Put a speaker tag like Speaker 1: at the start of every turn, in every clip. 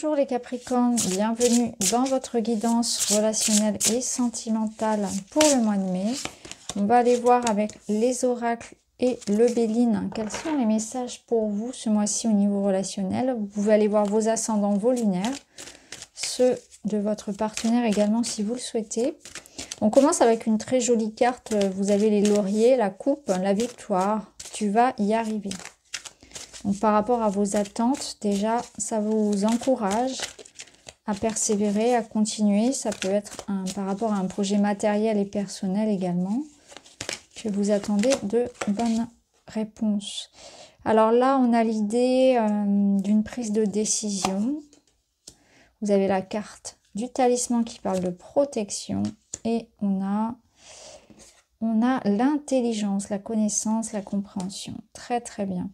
Speaker 1: Bonjour les Capricornes, bienvenue dans votre guidance relationnelle et sentimentale pour le mois de mai. On va aller voir avec les oracles et le Béline quels sont les messages pour vous ce mois-ci au niveau relationnel. Vous pouvez aller voir vos ascendants, vos lunaires, ceux de votre partenaire également si vous le souhaitez. On commence avec une très jolie carte, vous avez les lauriers, la coupe, la victoire, tu vas y arriver. Donc par rapport à vos attentes, déjà, ça vous encourage à persévérer, à continuer. Ça peut être par rapport à un projet matériel et personnel également, que vous attendez de bonnes réponses. Alors là, on a l'idée d'une prise de décision. Vous avez la carte du talisman qui parle de protection et on a l'intelligence, la connaissance, la compréhension. Très très bien.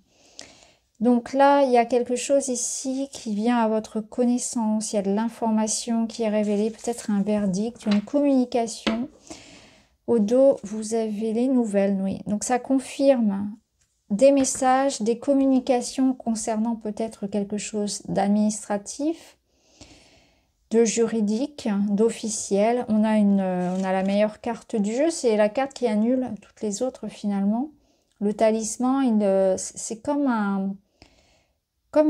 Speaker 1: Donc là, il y a quelque chose ici qui vient à votre connaissance. Il y a de l'information qui est révélée, peut-être un verdict, une communication. Au dos, vous avez les nouvelles, oui. Donc ça confirme des messages, des communications concernant peut-être quelque chose d'administratif, de juridique, d'officiel. On a la meilleure carte du jeu, c'est la carte qui annule toutes les autres finalement. Le talisman, c'est comme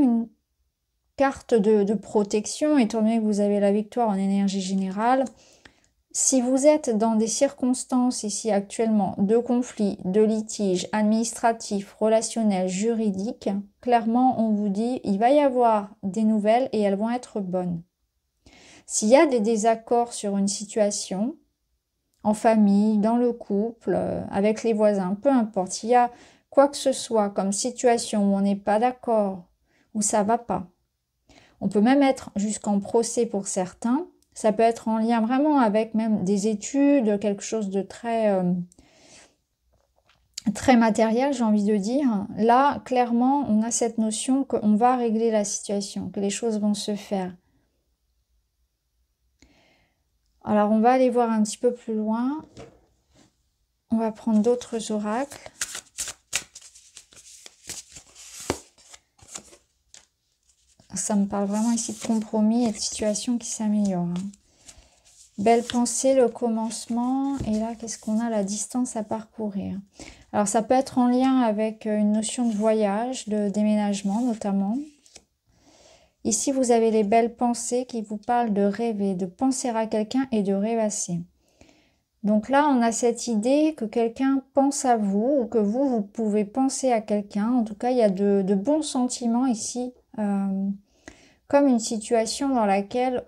Speaker 1: une carte de protection, étant donné que vous avez la victoire en énergie générale. Si vous êtes dans des circonstances ici actuellement de conflits, de litiges administratifs, relationnels, juridiques, clairement on vous dit il va y avoir des nouvelles et elles vont être bonnes. S'il y a des désaccords sur une situation, en famille, dans le couple, avec les voisins, peu importe, s'il y a quoi que ce soit comme situation où on n'est pas d'accord, où ça va pas. On peut même être jusqu'en procès pour certains. Ça peut être en lien vraiment avec même des études, quelque chose de très matériel, j'ai envie de dire. Là, clairement, on a cette notion qu'on va régler la situation, que les choses vont se faire. Alors, on va aller voir un petit peu plus loin. On va prendre d'autres oracles. Ça me parle vraiment ici de compromis et de situation qui s'améliore. Belle pensée, le commencement. Et là, qu'est-ce qu'on a? La distance à parcourir. Alors, ça peut être en lien avec une notion de voyage, de déménagement notamment. Ici, vous avez les belles pensées qui vous parlent de rêver, de penser à quelqu'un et de rêvasser. Donc là, on a cette idée que quelqu'un pense à vous ou que vous pouvez penser à quelqu'un. En tout cas, il y a de bons sentiments ici. Comme une situation dans laquelle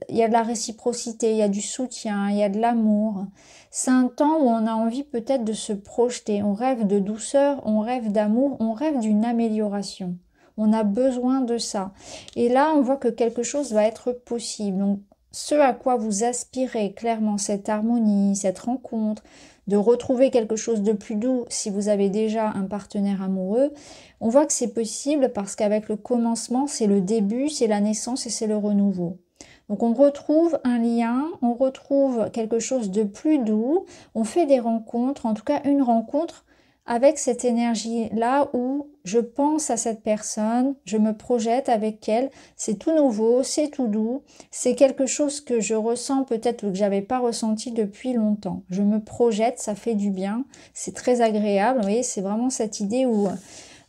Speaker 1: il y a de la réciprocité, il y a du soutien, il y a de l'amour. C'est un temps où on a envie peut-être de se projeter. On rêve de douceur, on rêve d'amour, on rêve d'une amélioration. On a besoin de ça. Et là, on voit que quelque chose va être possible. Donc, ce à quoi vous aspirez, clairement, cette harmonie, cette rencontre, de retrouver quelque chose de plus doux si vous avez déjà un partenaire amoureux, on voit que c'est possible parce qu'avec le commencement, c'est le début, c'est la naissance et c'est le renouveau. Donc on retrouve un lien, on retrouve quelque chose de plus doux, on fait des rencontres, en tout cas une rencontre avec cette énergie-là où je pense à cette personne, je me projette avec elle, c'est tout nouveau, c'est tout doux, c'est quelque chose que je ressens peut-être ou que j'avais pas ressenti depuis longtemps. Je me projette, ça fait du bien, c'est très agréable, vous voyez, c'est vraiment cette idée où...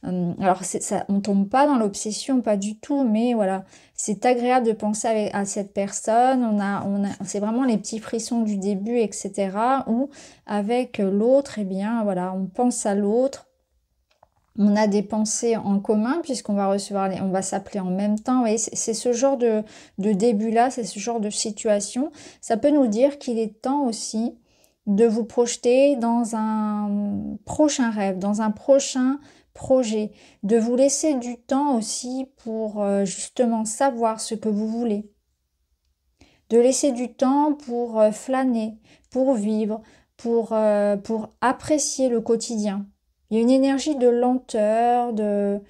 Speaker 1: alors, on tombe pas dans l'obsession, pas du tout, mais voilà, c'est agréable de penser à cette personne. C'est vraiment les petits frissons du début, etc. Où avec l'autre, eh bien, voilà, on pense à l'autre. On a des pensées en commun puisqu'on va on va s'appeler en même temps. Vous voyez, c'est ce genre de début-là, c'est ce genre de situation. Ça peut nous dire qu'il est temps aussi de vous projeter dans un prochain rêve, dans un prochain projet, de vous laisser du temps aussi pour justement savoir ce que vous voulez, de laisser du temps pour flâner, pour vivre, pour apprécier le quotidien. Il y a une énergie de lenteur, de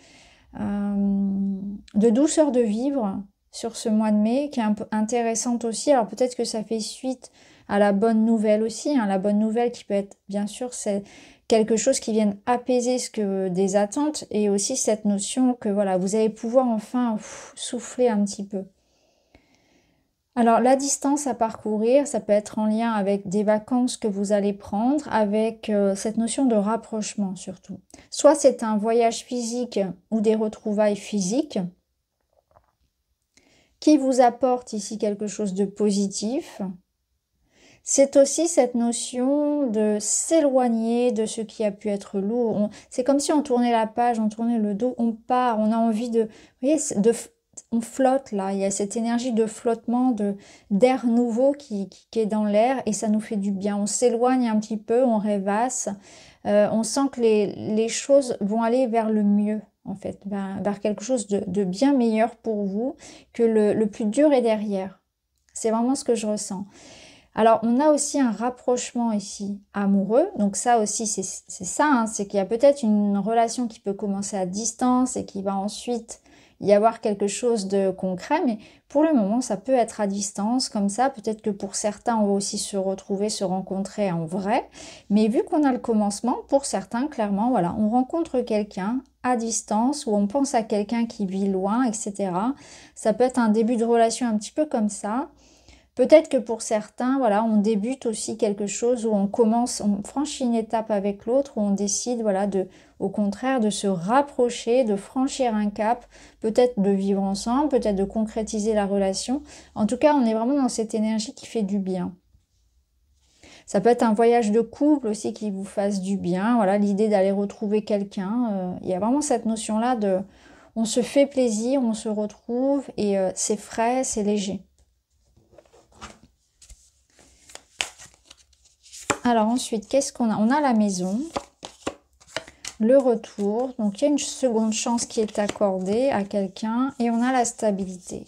Speaker 1: douceur de vivre sur ce mois de mai qui est un peu intéressante aussi. Alors peut-être que ça fait suite à la bonne nouvelle aussi, hein. La bonne nouvelle qui peut être, bien sûr, c'est quelque chose qui vienne apaiser des attentes, et aussi cette notion que voilà, vous allez pouvoir enfin souffler un petit peu. Alors, la distance à parcourir, ça peut être en lien avec des vacances que vous allez prendre, avec cette notion de rapprochement surtout. Soit c'est un voyage physique ou des retrouvailles physiques qui vous apportent ici quelque chose de positif. C'est aussi cette notion de s'éloigner de ce qui a pu être lourd. C'est comme si on tournait la page, on tournait le dos, on part, on a envie de... Vous voyez, on flotte là, il y a cette énergie de flottement, d'air nouveau qui est dans l'air, et ça nous fait du bien. On s'éloigne un petit peu, on rêvasse, on sent que les choses vont aller vers le mieux, en fait, vers quelque chose de bien meilleur pour vous, que le plus dur est derrière. C'est vraiment ce que je ressens. Alors, on a aussi un rapprochement ici amoureux. Donc ça aussi, c'est ça, hein, c'est qu'il y a peut-être une relation qui peut commencer à distance et qui va ensuite y avoir quelque chose de concret. Mais pour le moment, ça peut être à distance comme ça. Peut-être que pour certains, on va aussi se retrouver, se rencontrer en vrai. Mais vu qu'on a le commencement, pour certains, clairement, voilà, on rencontre quelqu'un à distance ou on pense à quelqu'un qui vit loin, etc. Ça peut être un début de relation un petit peu comme ça. Peut-être que pour certains, voilà, on débute aussi quelque chose où on commence, on franchit une étape avec l'autre, où on décide, voilà, au contraire, de se rapprocher, de franchir un cap, peut-être de vivre ensemble, peut-être de concrétiser la relation. En tout cas, on est vraiment dans cette énergie qui fait du bien. Ça peut être un voyage de couple aussi qui vous fasse du bien. Voilà, l'idée d'aller retrouver quelqu'un. Il y a vraiment cette notion-là de, on se fait plaisir, on se retrouve et c'est frais, c'est léger. Alors ensuite, qu'est-ce qu'on a? On a la maison, le retour, donc il y a une seconde chance qui est accordée à quelqu'un, et on a la stabilité.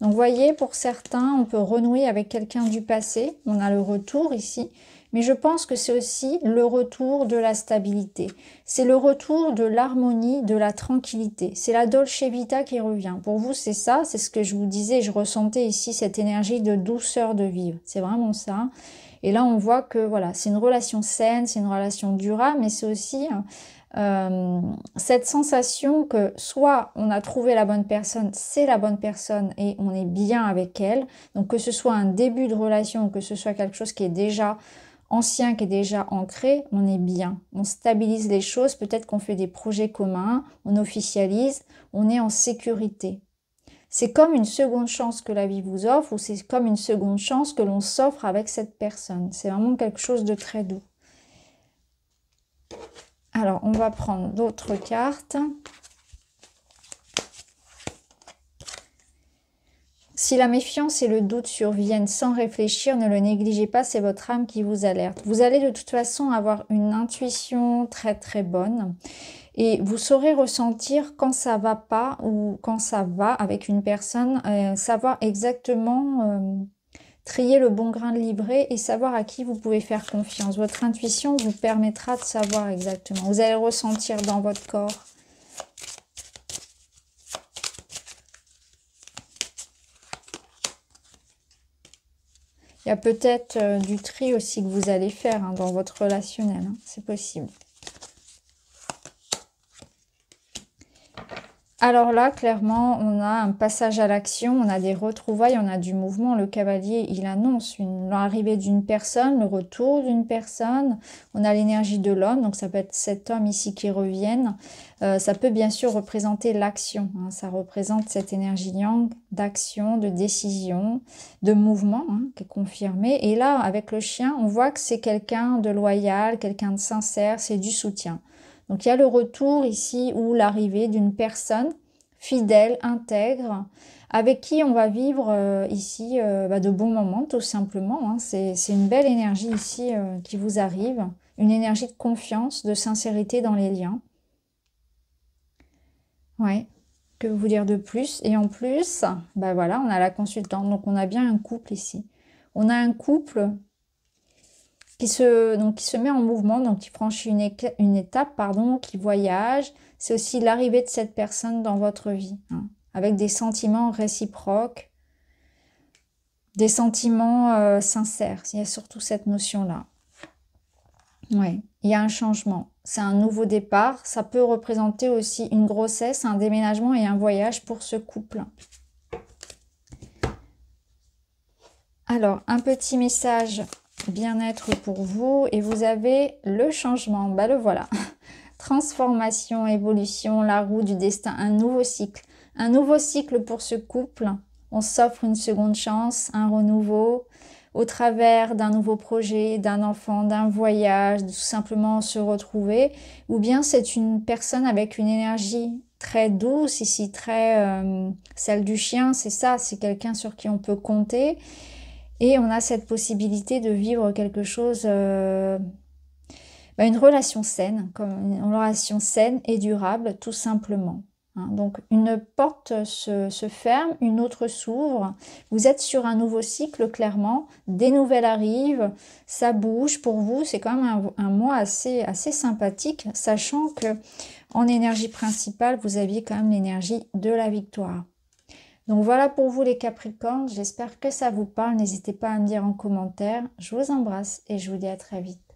Speaker 1: Donc vous voyez, pour certains, on peut renouer avec quelqu'un du passé, on a le retour ici, mais je pense que c'est aussi le retour de la stabilité. C'est le retour de l'harmonie, de la tranquillité. C'est la dolce vita qui revient. Pour vous, c'est ça, c'est ce que je vous disais, je ressentais ici cette énergie de douceur de vivre. C'est vraiment ça. Et là, on voit que voilà, c'est une relation saine, c'est une relation durable, mais c'est aussi cette sensation que soit on a trouvé la bonne personne, c'est la bonne personne et on est bien avec elle. Donc que ce soit un début de relation ou que ce soit quelque chose qui est déjà ancien, qui est déjà ancré, on est bien. On stabilise les choses, peut-être qu'on fait des projets communs, on officialise, on est en sécurité. C'est comme une seconde chance que la vie vous offre, ou c'est comme une seconde chance que l'on s'offre avec cette personne. C'est vraiment quelque chose de très doux. Alors, on va prendre d'autres cartes. Si la méfiance et le doute surviennent sans réfléchir, ne le négligez pas, c'est votre âme qui vous alerte. Vous allez de toute façon avoir une intuition très très bonne. Et vous saurez ressentir quand ça va pas ou quand ça va avec une personne, savoir exactement trier le bon grain de livret et savoir à qui vous pouvez faire confiance. Votre intuition vous permettra de savoir exactement. Vous allez le ressentir dans votre corps. Il y a peut-être du tri aussi que vous allez faire hein, dans votre relationnel. Hein. C'est possible. Alors là, clairement, on a un passage à l'action, on a des retrouvailles, on a du mouvement. Le cavalier, il annonce l'arrivée d'une personne, le retour d'une personne. On a l'énergie de l'homme, donc ça peut être cet homme ici qui revienne. Ça peut bien sûr représenter l'action. Hein, ça représente cette énergie yang d'action, de décision, de mouvement hein, qui est confirmé. Et là, avec le chien, on voit que c'est quelqu'un de loyal, quelqu'un de sincère, c'est du soutien. Donc il y a le retour ici ou l'arrivée d'une personne fidèle, intègre, avec qui on va vivre ici de bons moments tout simplement. Hein. C'est une belle énergie ici qui vous arrive, une énergie de confiance, de sincérité dans les liens. Ouais, que vous dire de plus? Et en plus, bah voilà, on a la consultante, donc on a bien un couple ici. On a un couple qui se met en mouvement, donc qui franchit une étape, pardon, qui voyage. C'est aussi l'arrivée de cette personne dans votre vie, hein, avec des sentiments réciproques, des sentiments sincères. Il y a surtout cette notion-là. Oui, il y a un changement. C'est un nouveau départ. Ça peut représenter aussi une grossesse, un déménagement et un voyage pour ce couple. Alors, un petit message bien-être pour vous. Et vous avez le changement. Bah, le voilà. Transformation, évolution, la roue du destin, un nouveau cycle. Un nouveau cycle pour ce couple. On s'offre une seconde chance, un renouveau, au travers d'un nouveau projet, d'un enfant, d'un voyage, de tout simplement se retrouver. Ou bien c'est une personne avec une énergie très douce, ici très celle du chien, c'est ça, c'est quelqu'un sur qui on peut compter. Et on a cette possibilité de vivre quelque chose, une relation saine, comme une relation saine et durable, tout simplement. Donc une porte se ferme, une autre s'ouvre. Vous êtes sur un nouveau cycle, clairement. Des nouvelles arrivent, ça bouge pour vous. C'est quand même un mois assez sympathique, sachant que en énergie principale, vous aviez quand même l'énergie de la victoire. Donc voilà pour vous les Capricornes. J'espère que ça vous parle. N'hésitez pas à me dire en commentaire. Je vous embrasse et je vous dis à très vite.